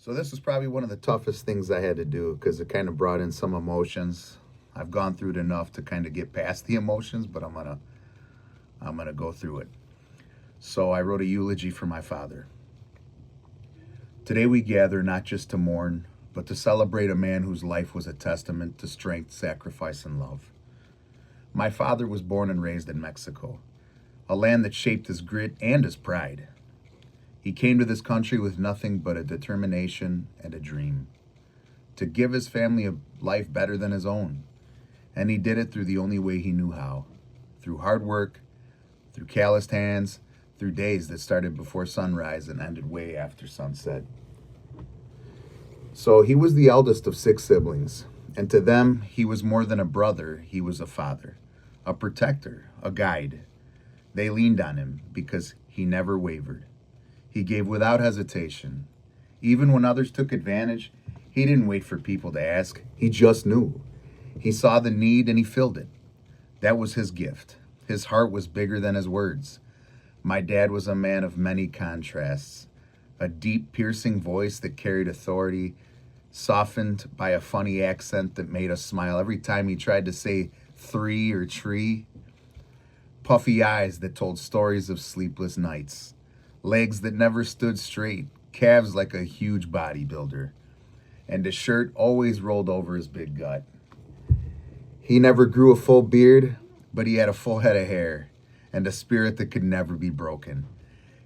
So this was probably one of the toughest things I had to do because it kind of brought in some emotions. I've gone through it enough to kind of get past the emotions, but I'm gonna go through it. So I wrote a eulogy for my father. Today we gather not just to mourn, but to celebrate a man whose life was a testament to strength, sacrifice, and love. My father was born and raised in Mexico, a land that shaped his grit and his pride. He came to this country with nothing but a determination and a dream to give his family a life better than his own. And he did it through the only way he knew how, through hard work, through calloused hands, through days that started before sunrise and ended way after sunset. So he was the eldest of 6 siblings, and to them, he was more than a brother, he was a father, a protector, a guide. They leaned on him because he never wavered. He gave without hesitation. Even when others took advantage, he didn't wait for people to ask. He just knew. He saw the need and he filled it. That was his gift. His heart was bigger than his words. My dad was a man of many contrasts. A deep, piercing voice that carried authority, softened by a funny accent that made us smile every time he tried to say three or tree. Puffy eyes that told stories of sleepless nights. Legs that never stood straight, calves like a huge bodybuilder, and a shirt always rolled over his big gut. He never grew a full beard, but he had a full head of hair and a spirit that could never be broken.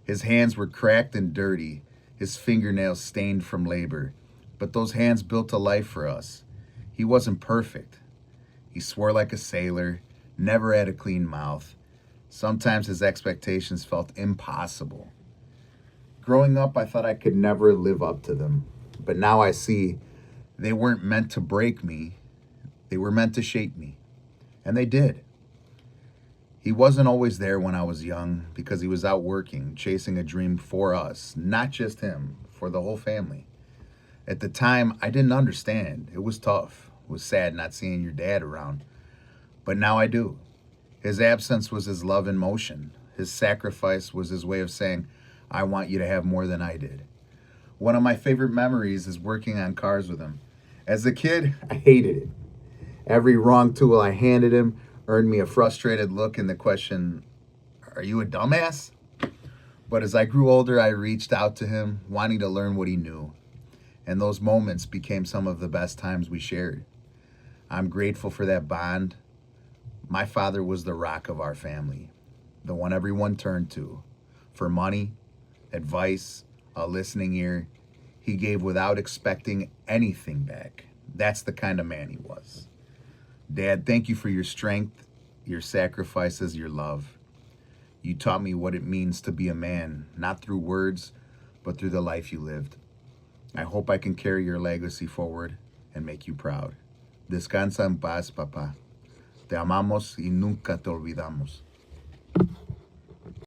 His hands were cracked and dirty, his fingernails stained from labor, but those hands built a life for us. He wasn't perfect. He swore like a sailor, never had a clean mouth. Sometimes his expectations felt impossible. Growing up, I thought I could never live up to them. But now I see they weren't meant to break me. They were meant to shape me. And they did. He wasn't always there when I was young because he was out working, chasing a dream for us. Not just him, for the whole family. At the time, I didn't understand. It was tough. It was sad not seeing your dad around. But now I do. His absence was his love in motion. His sacrifice was his way of saying, I want you to have more than I did. One of my favorite memories is working on cars with him. As a kid, I hated it. Every wrong tool I handed him earned me a frustrated look and the question, are you a dumbass? But as I grew older, I reached out to him, wanting to learn what he knew. And those moments became some of the best times we shared. I'm grateful for that bond. My father was the rock of our family, the one everyone turned to for money, advice, a listening ear. He gave without expecting anything back. That's the kind of man he was. Dad, thank you for your strength, your sacrifices, your love. You taught me what it means to be a man, not through words, but through the life you lived. I hope I can carry your legacy forward and make you proud. Descansa en paz, papá. Te amamos y nunca te olvidamos.